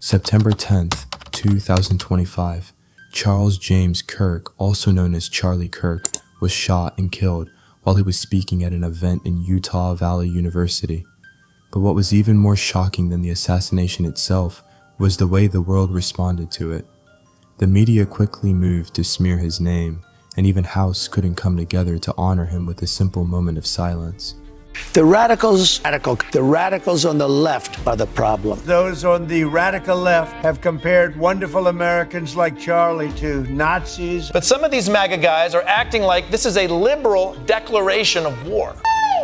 September 10th, 2025, Charles James Kirk, also known as Charlie Kirk, was shot and killed while he was speaking at an event in Utah Valley University. But what was even more shocking than the assassination itself was the way the world responded to it. The media quickly moved to smear his name, and even House couldn't come together to honor him with a simple moment of silence. The radicals on the left are the problem. Those on the radical left have compared wonderful Americans like Charlie to Nazis. But some of these MAGA guys are acting like this is a liberal declaration of war.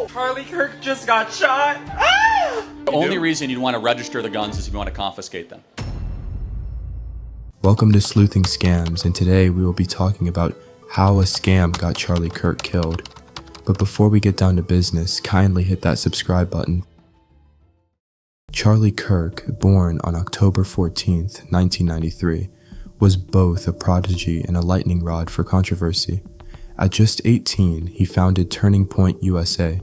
Charlie Kirk just got shot. The only reason you'd want to register the guns is if you want to confiscate them. Welcome to Sleuthing Scams, and today we will be talking about how a scam got Charlie Kirk killed. But before we get down to business, kindly hit that subscribe button. Charlie Kirk, born on October 14th, 1993, was both a prodigy and a lightning rod for controversy. At just 18, he founded Turning Point USA,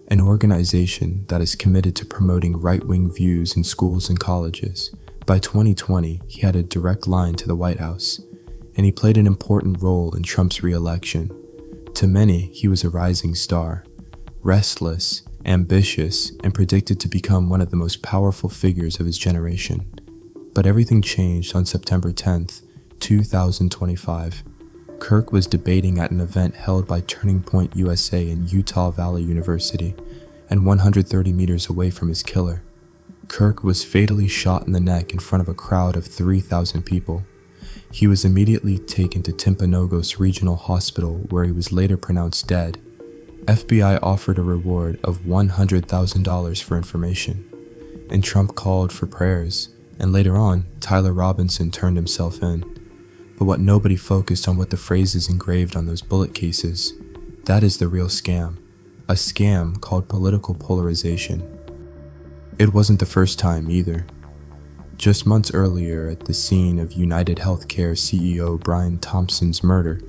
an organization that is committed to promoting right-wing views in schools and colleges. By 2020, he had a direct line to the White House, and he played an important role in Trump's re-election. To many, he was a rising star, restless, ambitious, and predicted to become one of the most powerful figures of his generation. But everything changed on September 10th, 2025. Kirk was debating at an event held by Turning Point USA in Utah Valley University, and 130 meters away from his killer. Kirk was fatally shot in the neck in front of a crowd of 3,000 people. He was immediately taken to Timpanogos Regional Hospital, where he was later pronounced dead. FBI offered a reward of $100,000 for information, and Trump called for prayers, and later on, Tyler Robinson turned himself in. But what nobody focused on what the phrases engraved on those bullet cases. That is the real scam, a scam called political polarization. It wasn't the first time either. Just months earlier, at the scene of United Healthcare CEO Brian Thompson's murder,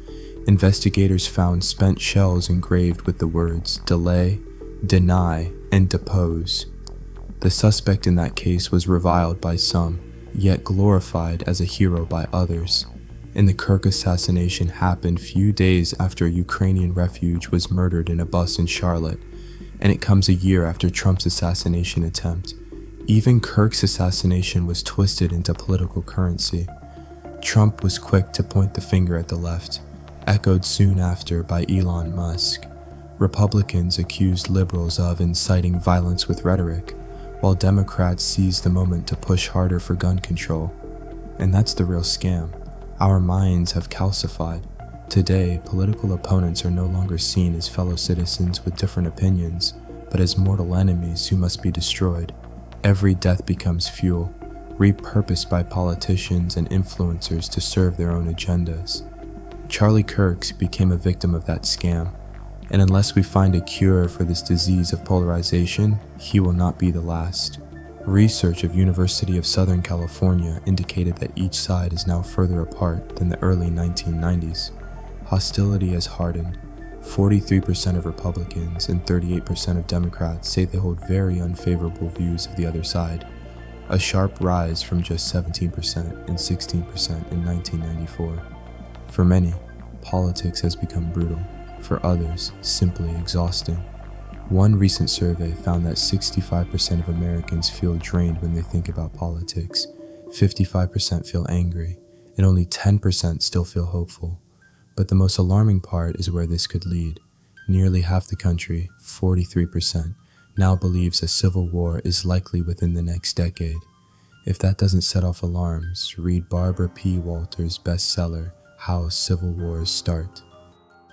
investigators found spent shells engraved with the words delay, deny, and depose. The suspect in that case was reviled by some, yet glorified as a hero by others. And the Kirk assassination happened few days after a Ukrainian refuge was murdered in a bus in Charlotte, and it comes a year after Trump's assassination attempt. Even Kirk's assassination was twisted into political currency. Trump was quick to point the finger at the left, echoed soon after by Elon Musk. Republicans accused liberals of inciting violence with rhetoric, while Democrats seized the moment to push harder for gun control. And that's the real scam. Our minds have calcified. Today, political opponents are no longer seen as fellow citizens with different opinions, but as mortal enemies who must be destroyed. Every death becomes fuel, repurposed by politicians and influencers to serve their own agendas. Charlie Kirk became a victim of that scam, and unless we find a cure for this disease of polarization, he will not be the last. Research of University of Southern California indicated that each side is now further apart than the early 1990s. Hostility has hardened. 43% of Republicans and 38% of Democrats say they hold very unfavorable views of the other side, a sharp rise from just 17% and 16% in 1994. For many, politics has become brutal. For others, simply exhausting. One recent survey found that 65% of Americans feel drained when they think about politics, 55% feel angry, and only 10% still feel hopeful. But the most alarming part is where this could lead. Nearly half the country, 43%, now believes a civil war is likely within the next decade. If that doesn't set off alarms, read Barbara P. Walters' bestseller, How Civil Wars Start.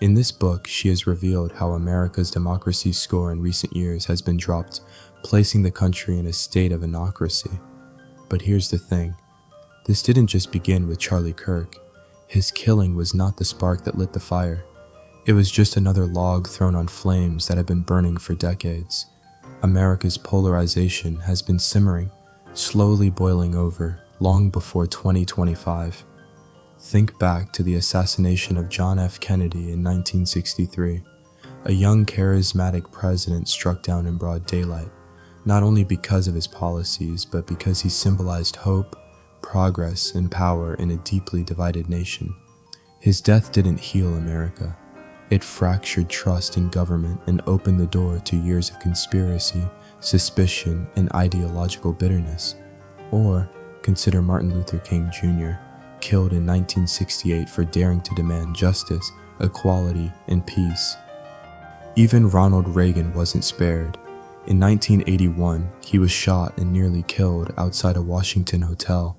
In this book, she has revealed how America's democracy score in recent years has been dropped, placing the country in a state of anocracy. But here's the thing. This didn't just begin with Charlie Kirk. His killing was not the spark that lit the fire. It was just another log thrown on flames that have been burning for decades. America's polarization has been simmering, slowly boiling over, long before 2025. Think back to the assassination of John F. Kennedy in 1963. A young, charismatic president struck down in broad daylight, not only because of his policies, but because he symbolized hope, progress and power in a deeply divided nation. His death didn't heal America. It fractured trust in government and opened the door to years of conspiracy, suspicion, and ideological bitterness. Or consider Martin Luther King Jr., killed in 1968 for daring to demand justice, equality, and peace. Even Ronald Reagan wasn't spared. In 1981, he was shot and nearly killed outside a Washington hotel.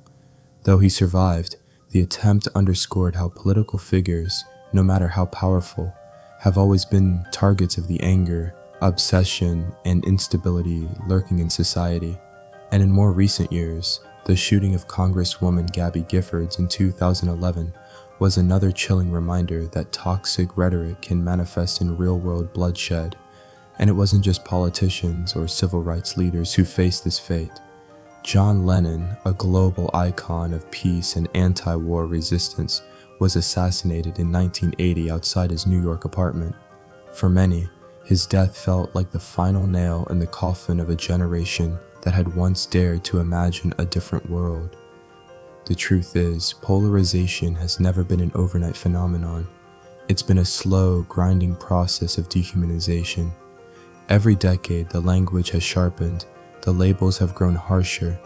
Though he survived, the attempt underscored how political figures, no matter how powerful, have always been targets of the anger, obsession, and instability lurking in society. And in more recent years, the shooting of Congresswoman Gabby Giffords in 2011 was another chilling reminder that toxic rhetoric can manifest in real-world bloodshed. And it wasn't just politicians or civil rights leaders who faced this fate. John Lennon, a global icon of peace and anti-war resistance, was assassinated in 1980 outside his New York apartment. For many, his death felt like the final nail in the coffin of a generation that had once dared to imagine a different world. The truth is, polarization has never been an overnight phenomenon. It's been a slow, grinding process of dehumanization. Every decade, the language has sharpened, the labels have grown harsher,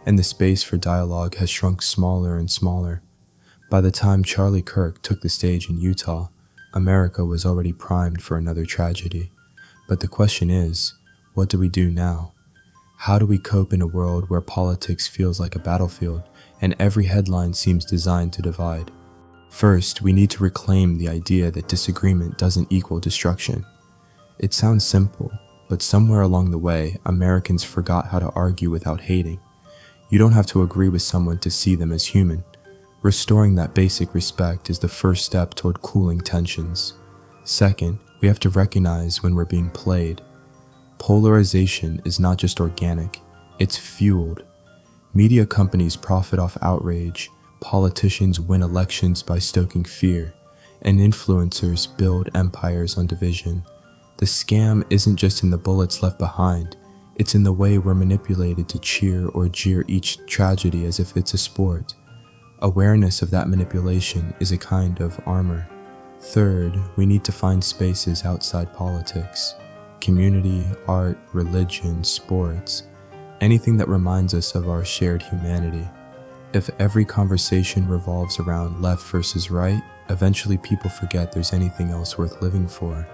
and the space for dialogue has shrunk smaller and smaller. By the time Charlie Kirk took the stage in Utah, America was already primed for another tragedy. But the question is, what do we do now? How do we cope in a world where politics feels like a battlefield and every headline seems designed to divide? First, we need to reclaim the idea that disagreement doesn't equal destruction. It sounds simple, but somewhere along the way, Americans forgot how to argue without hating. You don't have to agree with someone to see them as human. Restoring that basic respect is the first step toward cooling tensions. Second, we have to recognize when we're being played. Polarization is not just organic, it's fueled. Media companies profit off outrage, politicians win elections by stoking fear, and influencers build empires on division. The scam isn't just in the bullets left behind, it's in the way we're manipulated to cheer or jeer each tragedy as if it's a sport. Awareness of that manipulation is a kind of armor. Third, we need to find spaces outside politics. Community, art, religion, sports, anything that reminds us of our shared humanity. If every conversation revolves around left versus right, eventually people forget there's anything else worth living for.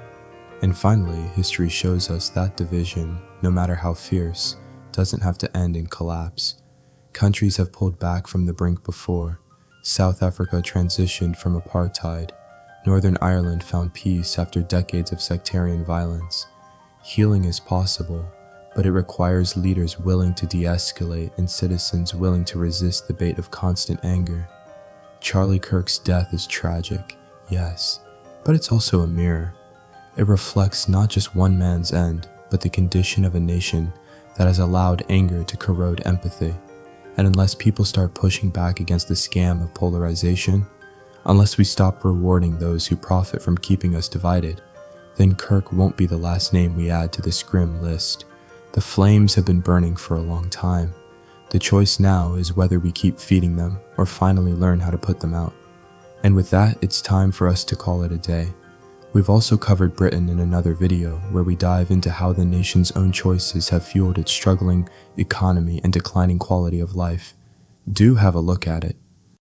And finally, history shows us that division, no matter how fierce, doesn't have to end in collapse. Countries have pulled back from the brink before. South Africa transitioned from apartheid. Northern Ireland found peace after decades of sectarian violence. Healing is possible, but it requires leaders willing to de-escalate and citizens willing to resist the bait of constant anger. Charlie Kirk's death is tragic, yes, but it's also a mirror. It reflects not just one man's end, but the condition of a nation that has allowed anger to corrode empathy. And unless people start pushing back against the scam of polarization, unless we stop rewarding those who profit from keeping us divided, then Kirk won't be the last name we add to this grim list. The flames have been burning for a long time. The choice now is whether we keep feeding them or finally learn how to put them out. And with that, it's time for us to call it a day. We've also covered Britain in another video where we dive into how the nation's own choices have fueled its struggling economy and declining quality of life. Do have a look at it.